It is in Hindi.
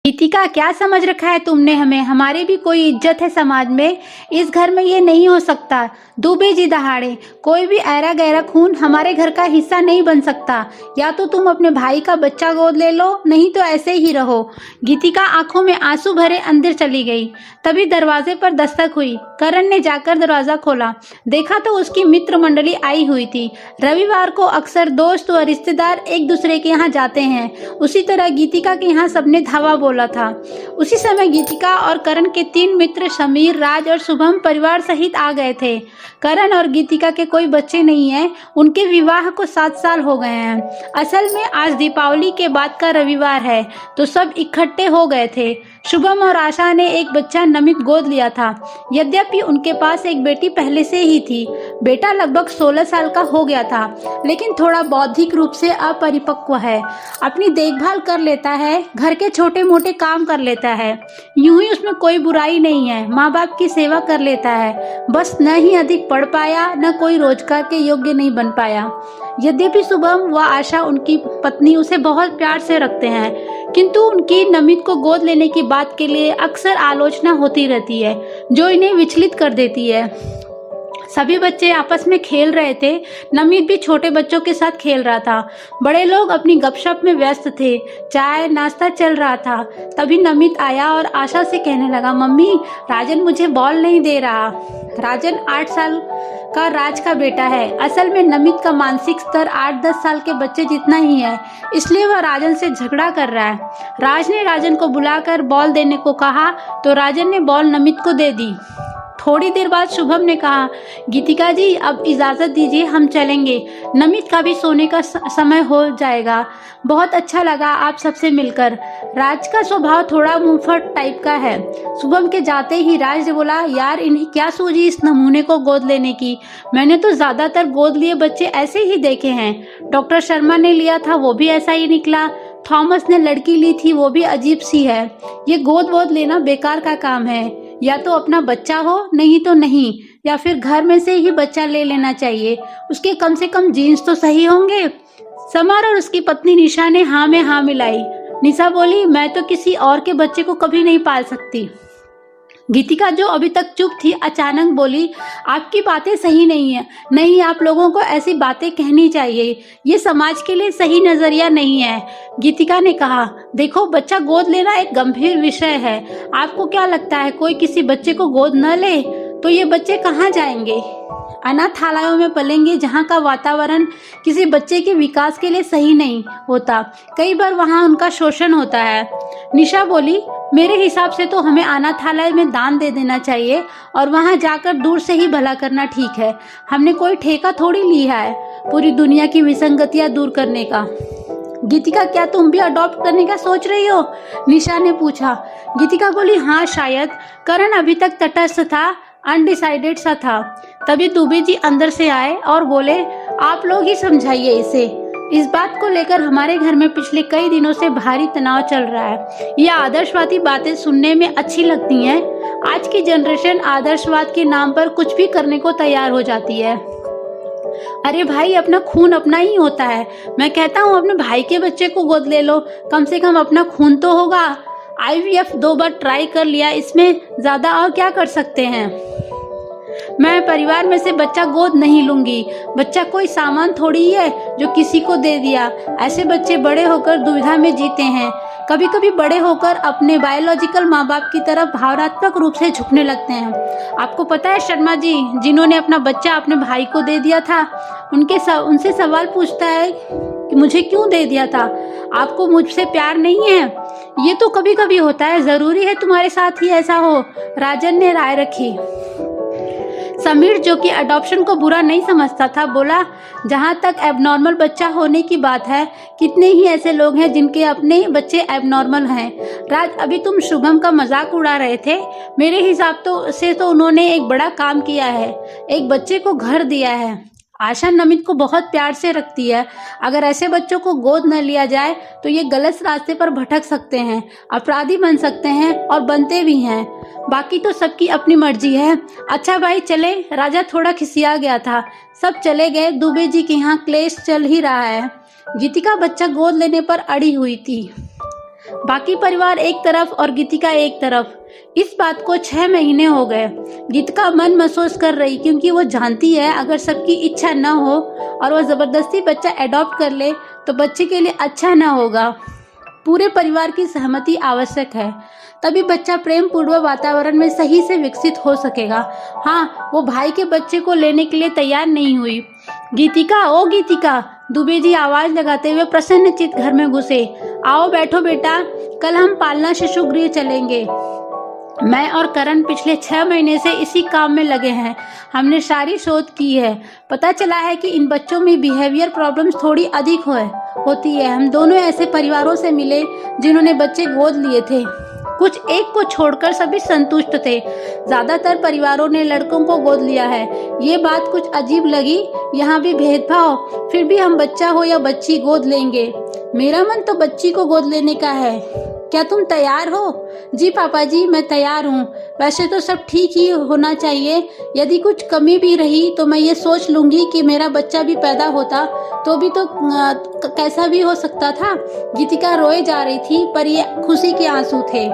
गीतिका, क्या समझ रखा है तुमने हमें? हमारी भी कोई इज्जत है समाज में। इस घर में ये नहीं हो सकता। दुबे जी दहाड़े कोई भी ऐरा गहरा खून हमारे घर का हिस्सा नहीं बन सकता। या तो तुम अपने भाई का बच्चा गोद ले लो, नहीं तो ऐसे ही रहो। गीतिका आंखों में आंसू भरे अंदर चली गई। तभी दरवाजे पर दस्तक हुई। करण ने जाकर दरवाजा खोला। देखा तो उसकी मित्र मंडली आई हुई थी। रविवार को अक्सर दोस्त व रिश्तेदार एक दूसरे के यहाँ जाते हैं। उसी तरह गीतिका के यहाँ सबने धावा बोला था। उसी समय गीतिका और करण के 3 मित्र समीर, राज और शुभम परिवार सहित आ गए थे। करण और गीतिका के कोई बच्चे नहीं हैं। उनके विवाह को 7 साल हो गए हैं। असल में आज दीपावली के बाद का रविवार है, तो सब इकट्ठे हो गए थे। शुभम और आशा ने एक बच्चा नमित गोद लिया था। यद्यपि उनके पास एक बेटी पहले से ही थी। बेटा लगभग 16 साल का हो गया था, लेकिन थोड़ा बौद्धिक रूप से अपरिपक्व है। अपनी देखभाल कर लेता है, घर के छोटे मोटे काम कर लेता है। यूं ही उसमें कोई बुराई नहीं है। माँ बाप की सेवा कर लेता है। बस न ही अधिक पढ़ पाया, न कोई रोजगार के योग्य नहीं बन पाया। यद्यपि शुभम व आशा, उनकी पत्नी, उसे बहुत प्यार से रखते हैं, किंतु उनकी नमित को गोद लेने की बात के लिए अक्सर आलोचना होती रहती है, जो इन्हें विचलित कर देती है। सभी बच्चे आपस में खेल रहे थे। नमित भी छोटे बच्चों के साथ खेल रहा था। बड़े लोग अपनी गपशप में व्यस्त थे। चाय नाश्ता चल रहा था। तभी नमित आया और आशा से कहने लगा, मम्मी, राजन मुझे बॉल नहीं दे रहा। राजन 8 साल का राज का बेटा है। असल में नमित का मानसिक स्तर 8-10 साल के बच्चे जितना ही है, इसलिए वह राजन से झगड़ा कर रहा है। राज ने राजन को बुलाकर बॉल देने को कहा तो राजन ने बॉल नमित को दे दी। थोड़ी देर बाद शुभम ने कहा, गीतिका जी, अब इजाज़त दीजिए, हम चलेंगे। नमित का भी सोने का समय हो जाएगा। बहुत अच्छा लगा आप सबसे मिलकर। राज का स्वभाव थोड़ा मुंहफट टाइप का है। शुभम के जाते ही राज ने बोला, यार इन्हें क्या सूझी इस नमूने को गोद लेने की? मैंने तो ज़्यादातर गोद लिए बच्चे ऐसे ही देखे हैं। डॉक्टर शर्मा ने लिया था, वो भी ऐसा ही निकला। थॉमस ने लड़की ली थी, वो भी अजीब सी है। ये गोद वोद लेना बेकार का काम है। या तो अपना बच्चा हो, नहीं तो नहीं, या फिर घर में से ही बच्चा ले लेना चाहिए। उसके कम से कम जीन्स तो सही होंगे। समर और उसकी पत्नी निशा ने हाँ में हाँ मिलाई। निशा बोली, मैं तो किसी और के बच्चे को कभी नहीं पाल सकती। गीतिका, जो अभी तक चुप थी, अचानक बोली, आपकी बातें सही नहीं है। नहीं, आप लोगों को ऐसी बातें कहनी चाहिए। ये समाज के लिए सही नजरिया नहीं है। गीतिका ने कहा, देखो, बच्चा गोद लेना एक गंभीर विषय है। आपको क्या लगता है कोई किसी बच्चे को गोद न ले तो ये बच्चे कहाँ जाएंगे? अनाथालयों में पलेंगे, जहाँ का वातावरण किसी बच्चे के विकास के लिए सही नहीं होता। कई बार वहाँ उनका शोषण होता है। निशा बोली, मेरे हिसाब से तो हमें अनाथालय में दान दे देना चाहिए और वहाँ जाकर दूर से ही भला करना ठीक है। हमने कोई ठेका थोड़ी लिया है पूरी दुनिया की विसंगतियाँ दूर करने का। गीतिका, क्या तुम भी अडॉप्ट करने का सोच रही हो? निशा ने पूछा। गीतिका बोली, हाँ शायद। करण अभी तक तटस्थ था, अनडिसाइडेड सा था। तभी दुबे जी अंदर से आए और बोले, आप लोग ही समझाइए इसे। इस बात को लेकर हमारे घर में पिछले कई दिनों से भारी तनाव चल रहा है। ये आदर्शवादी बातें सुनने में अच्छी लगती हैं। आज की जनरेशन आदर्शवाद के नाम पर कुछ भी करने को तैयार हो जाती है। अरे भाई, अपना खून अपना ही होता है। मैं कहता हूँ अपने भाई के बच्चे को गोद ले लो, कम से कम अपना खून तो होगा। IVF 2 बार ट्राई कर लिया, इसमें ज़्यादा और क्या कर सकते हैं? मैं परिवार में से बच्चा गोद नहीं लूंगी। बच्चा कोई सामान थोड़ी ही है जो किसी को दे दिया। ऐसे बच्चे बड़े होकर दुविधा में जीते हैं। कभी कभी बड़े होकर अपने बायोलॉजिकल माँ बाप की तरफ भावनात्मक रूप से झुकने लगते हैं। आपको पता है शर्मा जी, जिन्होंने अपना बच्चा अपने भाई को दे दिया था, उनसे सवाल पूछता है कि मुझे क्यों दे दिया था? आपको मुझसे प्यार नहीं है? ये तो कभी कभी होता है, जरूरी है तुम्हारे साथ ही ऐसा हो? राजन ने राय रखी। समीर, जो कि अडॉप्शन को बुरा नहीं समझता था, बोला, जहाँ तक एबनॉर्मल बच्चा होने की बात है, कितने ही ऐसे लोग हैं जिनके अपने बच्चे एबनॉर्मल हैं। राज, अभी तुम शुभम का मजाक उड़ा रहे थे। मेरे हिसाब से तो उन्होंने एक बड़ा काम किया है, एक बच्चे को घर दिया है। आशा नमित को बहुत प्यार से रखती है। अगर ऐसे बच्चों को गोद न लिया जाए तो ये गलत रास्ते पर भटक सकते हैं, अपराधी बन सकते हैं और बनते भी हैं। बाकी तो सबकी अपनी मर्जी है। अच्छा भाई चले। राजा थोड़ा खिसिया गया था। सब चले गए। दुबे जी के यहाँ क्लेश चल ही रहा है। गीतिका बच्चा गोद लेने पर अड़ी हुई थी। बाकी परिवार एक तरफ और गीतिका एक तरफ। इस बात को 6 महीने हो गए। गीतिका मन महसूस कर रही, क्योंकि वो जानती है अगर सबकी इच्छा न हो और वो जबरदस्ती बच्चा अडॉप्ट कर ले तो बच्चे के लिए अच्छा न होगा। पूरे परिवार की सहमति आवश्यक है, तभी बच्चा प्रेम पूर्ण वातावरण में सही से विकसित हो सकेगा। हाँ, वो भाई के बच्चे को लेने के लिए तैयार नहीं हुई। गीतिका, ओ गीतिका, दुबे जी आवाज लगाते हुए प्रसन्नचित्त घर में घुसे। आओ बैठो बेटा, कल हम पालना शिशु गृह चलेंगे। मैं और करण पिछले 6 महीने से इसी काम में लगे हैं। हमने सारी शोध की है। पता चला है कि इन बच्चों में बिहेवियर प्रॉब्लम्स थोड़ी अधिक होती है। हम दोनों ऐसे परिवारों से मिले जिन्होंने बच्चे गोद लिए थे। कुछ एक को छोड़कर सभी संतुष्ट थे। ज्यादातर परिवारों ने लड़कों को गोद लिया है। ये बात कुछ अजीब लगी, यहाँ भी भेदभाव। फिर भी हम बच्चा हो या बच्ची गोद लेंगे। मेरा मन तो बच्ची को गोद लेने का है। क्या तुम तैयार हो? जी पापा जी, मैं तैयार हूँ। वैसे तो सब ठीक ही होना चाहिए। यदि कुछ कमी भी रही तो मैं ये सोच लूंगी कि मेरा बच्चा भी पैदा होता तो भी तो कैसा भी हो सकता था। गीतिका रोए जा रही थी, पर ये खुशी के आंसू थे।